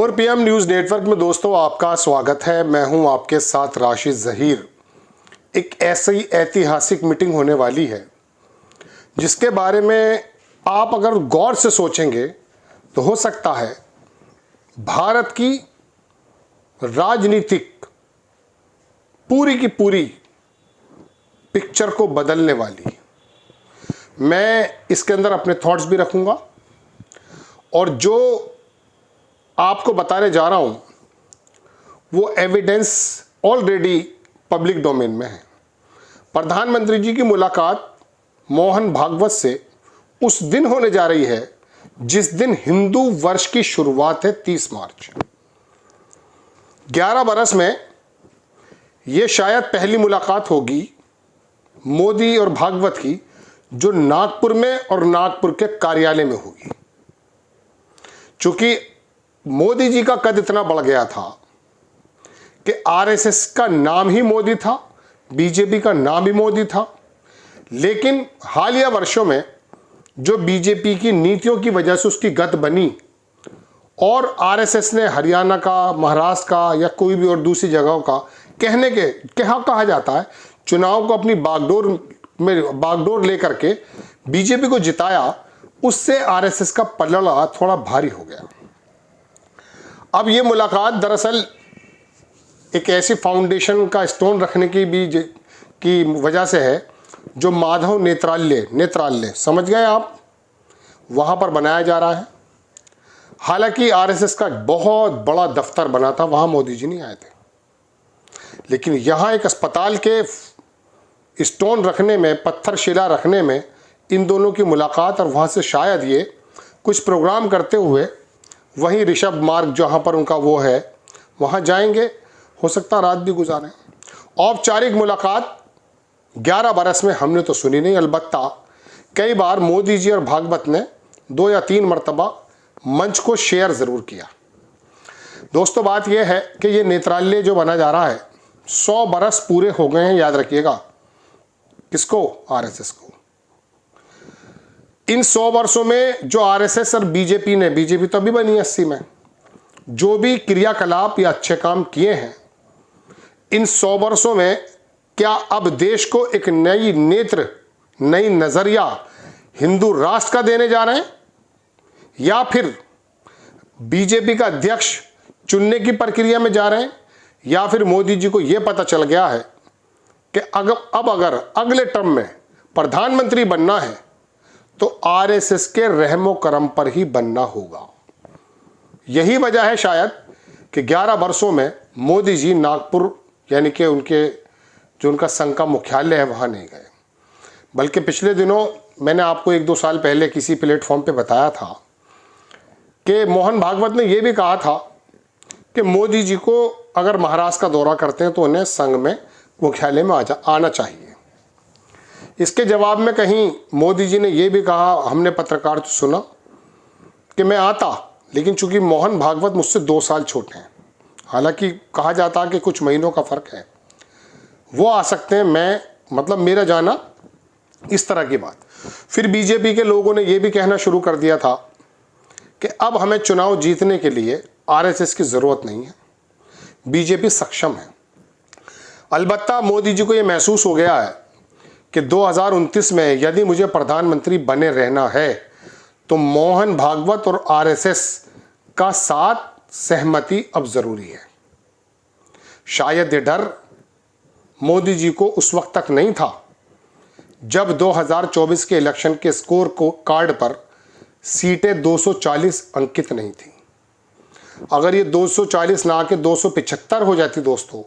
और PM news network में दोस्तों आपका स्वागत है। मैं हूं आपके साथ राशिद ज़हीर। एक ऐसी ऐतिहासिक मीटिंग होने वाली है जिसके बारे में आप अगर गौर से सोचेंगे तो हो सकता है भारत की राजनीतिक पूरी की पूरी पिक्चर को बदलने वाली। मैं इसके अंदर अपने थॉट्स भी रखूंगा और जो आपको बताने जा रहा हूं वो एविडेंस ऑलरेडी पब्लिक डोमेन में है। प्रधानमंत्री जी की मुलाकात मोहन भागवत से उस दिन होने जा रही है जिस दिन हिंदू वर्ष की शुरुआत है, 30 मार्च। 11 बरस में यह शायद पहली मुलाकात होगी मोदी और भागवत की जो नागपुर में और नागपुर के कार्यालय में होगी। चूंकि मोदी जी का कद इतना बढ़ गया था कि आरएसएस का नाम ही मोदी था, बीजेपी का नाम भी मोदी था, लेकिन हालिया वर्षों में जो बीजेपी की नीतियों की वजह से उसकी गत बनी और आरएसएस ने हरियाणा का, महाराष्ट्र का या कोई भी और दूसरी जगहों का कहा जाता है चुनाव को अपनी बागडोर लेकर के बीजेपी को जिताया, उससे आरएसएस का पलड़ा थोड़ा भारी हो गया। अब ये मुलाकात दरअसल एक ऐसी फाउंडेशन का स्टोन रखने की वजह से है जो माधव नेत्रालय समझ गए आप, वहां पर बनाया जा रहा है। हालांकि आरएसएस का बहुत बड़ा दफ्तर बना था, वहां मोदी जी नहीं आए थे, लेकिन यहां एक अस्पताल के स्टोन रखने में, पत्थर शिला रखने में इन दोनों की मुलाकात और वहां से शायद ये कुछ प्रोग्राम करते हुए वहीं ऋषभ मार्ग जहां पर उनका वो है वहां जाएंगे। हो सकता रात भी गुजारें। औपचारिक मुलाकात 11 बरस में हमने तो सुनी नहीं, अलबत्ता कई बार मोदी जी और भागवत ने 2 या 3 मरतबा मंच को शेयर जरूर किया। दोस्तों बात यह है कि ये नेत्रालय जो बना जा रहा है 100 बरस पूरे हो गए हैं, याद रखिएगा। किसको? आरएसएस को। इन 100 वर्षों में जो आरएसएस और बीजेपी तो अभी बनी 80 में, जो भी क्रियाकलाप या अच्छे काम किए हैं इन 100 वर्षों में, क्या अब देश को एक नई नजरिया हिंदू राष्ट्र का देने जा रहे हैं या फिर बीजेपी का अध्यक्ष चुनने की प्रक्रिया में जा रहे हैं, या फिर मोदी जी को यह पता चल गया है कि अगर अगले टर्म में प्रधानमंत्री बनना है तो आरएसएस के रहमो करम पर ही बनना होगा। यही वजह है शायद कि 11 वर्षों में मोदी जी नागपुर यानी कि उनका संघ का मुख्यालय है वहां नहीं गए, बल्कि पिछले दिनों मैंने आपको 1-2 साल पहले किसी प्लेटफॉर्म पे बताया था कि मोहन भागवत ने यह भी कहा था कि मोदी जी को अगर महाराष्ट्र का दौरा करते हैं तो उन्हें संघ में मुख्यालय में आना चाहिए। इसके जवाब में कहीं मोदी जी ने यह भी कहा, हमने पत्रकार तो सुना कि मैं आता, लेकिन चूंकि मोहन भागवत मुझसे 2 साल छोटे हैं, हालांकि कहा जाता कि कुछ महीनों का फर्क है, वो आ सकते हैं, मेरा जाना, इस तरह की बात। फिर बीजेपी के लोगों ने यह भी कहना शुरू कर दिया था कि अब हमें चुनाव जीतने के लिए आरएसएस की जरूरत नहीं है, बीजेपी सक्षम है। अलबत्ता मोदी जी को यह महसूस हो गया है कि 2029 में यदि मुझे प्रधानमंत्री बने रहना है तो मोहन भागवत और आरएसएस का साथ सहमति अब जरूरी है। शायद ये डर मोदी जी को उस वक्त तक नहीं था जब 2024 के इलेक्शन के स्कोर को कार्ड पर सीटें 240 अंकित नहीं थी। अगर ये 240 ना के 275 हो जाती दोस्तों,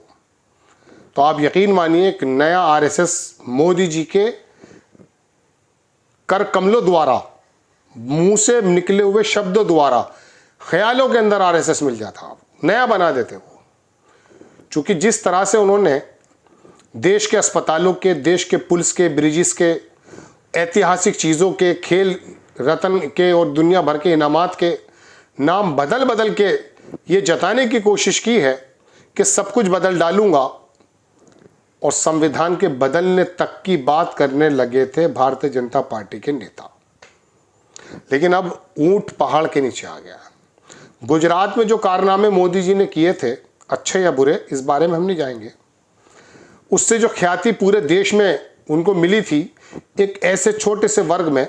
तो आप यकीन मानिए कि नया आरएसएस मोदी जी के कर कमलों द्वारा, मुंह से निकले हुए शब्दों द्वारा, ख्यालों के अंदर आरएसएस मिल जाता, नया बना देते वो। चूंकि जिस तरह से उन्होंने देश के अस्पतालों के, देश के पुल्स के, ब्रिजेस के, ऐतिहासिक चीज़ों के, खेल रत्न के और दुनिया भर के इनामात के नाम बदल के ये जताने की कोशिश की है कि सब कुछ बदल डालूंगा, और संविधान के बदलने तक की बात करने लगे थे भारतीय जनता पार्टी के नेता। लेकिन अब ऊंट पहाड़ के नीचे आ गया। गुजरात में जो कारनामे मोदी जी ने किए थे, अच्छे या बुरे, इस बारे में हम नहीं जाएंगे। उससे जो ख्याति पूरे देश में उनको मिली थी, एक ऐसे छोटे से वर्ग में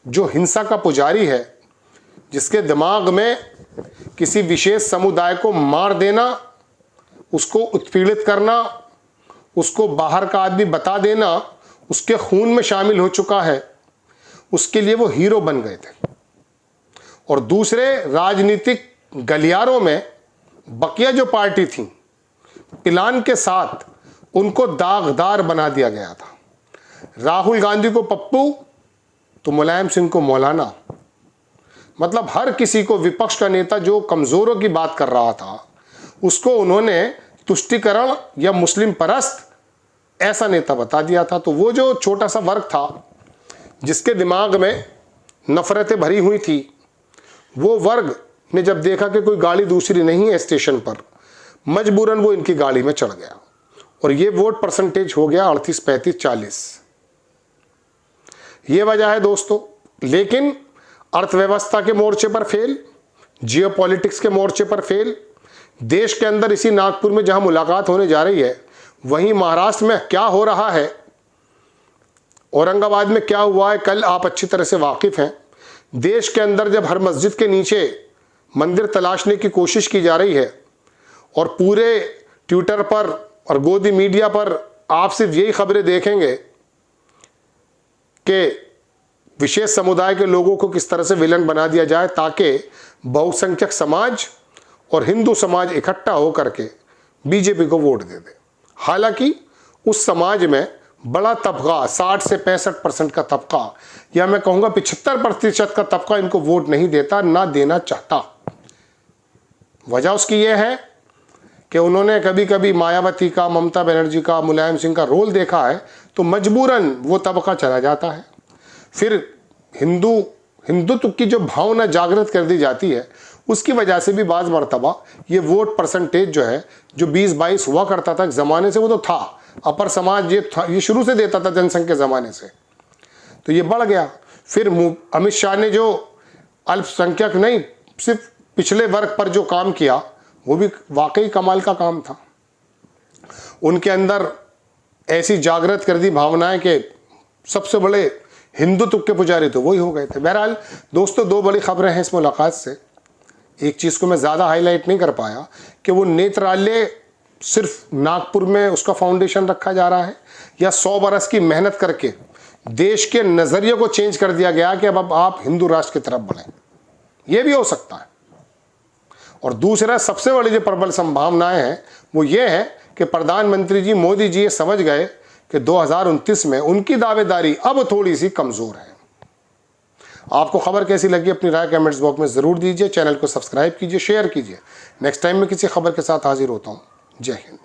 जो हिंसा का पुजारी है, जिसके दिमाग में किसी विशेष समुदाय को मार देना, उसको उत्पीड़ित करना, उसको बाहर का आदमी बता देना उसके खून में शामिल हो चुका है, उसके लिए वो हीरो बन गए थे। और दूसरे राजनीतिक गलियारों में बकिया जो पार्टी थी, प्लान के साथ उनको दागदार बना दिया गया था। राहुल गांधी को पप्पू तो मुलायम सिंह को मौलाना, मतलब हर किसी को, विपक्ष का नेता जो कमजोरों की बात कर रहा था उसको उन्होंने तुष्टीकरण या मुस्लिम परस्त ऐसा नेता बता दिया था। तो वो जो छोटा सा वर्ग था जिसके दिमाग में नफरतें भरी हुई थी, वो वर्ग ने जब देखा कि कोई गाड़ी दूसरी नहीं है स्टेशन पर, मजबूरन वो इनकी गाड़ी में चढ़ गया और ये वोट परसेंटेज हो गया 38, 35, 40। ये वजह है दोस्तों। लेकिन अर्थव्यवस्था के मोर्चे पर फेल, जियोपॉलिटिक्स के मोर्चे पर फेल, देश के अंदर इसी नागपुर में जहां मुलाकात होने जा रही है, वहीं महाराष्ट्र में क्या हो रहा है, औरंगाबाद में क्या हुआ है, कल आप अच्छी तरह से वाकिफ हैं। देश के अंदर जब हर मस्जिद के नीचे मंदिर तलाशने की कोशिश की जा रही है और पूरे ट्विटर पर और गोदी मीडिया पर आप सिर्फ यही खबरें देखेंगे कि विशेष समुदाय के लोगों को किस तरह से विलन बना दिया जाए ताकि बहुसंख्यक समाज और हिंदू समाज इकट्ठा होकर के बीजेपी को वोट दे दे। हालांकि उस समाज में बड़ा तबका, 60 से 65% का तबका, या मैं कहूँगा 75% का तबका इनको वोट नहीं देता, ना देना चाहता। वजह उसकी यह है कि उन्होंने कभी कभी मायावती का, ममता बनर्जी का, मुलायम सिंह का रोल देखा है, तो मजबूरन वो तबका चला जाता है। फिर हिंदुत्व की जो भावना जागृत कर दी जाती है, उसकी वजह से भी बाज़ मरतबा ये वोट परसेंटेज जो है, जो 20-22 हुआ करता था एक ज़माने से, वो तो था, अपर समाज ये शुरू से देता था जनसंघ के ज़माने से, तो ये बढ़ गया। फिर अमित शाह ने जो अल्पसंख्यक नहीं, सिर्फ पिछले वर्ग पर जो काम किया, वो भी वाकई कमाल का काम था। उनके अंदर ऐसी जागृत कर दी भावनाएं कि सबसे बड़े हिंदुत्व के पुजारी तो वही हो गए थे। बहरहाल दोस्तों, दो बड़ी खबरें हैं इस मुलाकात से। एक चीज़ को मैं ज़्यादा हाईलाइट नहीं कर पाया कि वो नेत्रालय सिर्फ नागपुर में उसका फाउंडेशन रखा जा रहा है, या 100 बरस की मेहनत करके देश के नज़रिए को चेंज कर दिया गया कि अब आप हिंदू राष्ट्र की तरफ बढ़ें। ये भी हो सकता है। और दूसरा, सबसे बड़ी जो प्रबल संभावनाएं हैं वो ये है कि प्रधानमंत्री जी मोदी जी ये समझ गए कि 2029 में उनकी दावेदारी अब थोड़ी सी कमज़ोर है। आपको खबर कैसी लगी अपनी राय कमेंट्स बॉक्स में ज़रूर दीजिए। चैनल को सब्सक्राइब कीजिए, शेयर कीजिए। नेक्स्ट टाइम मैं किसी खबर के साथ हाजिर होता हूँ। जय हिंद।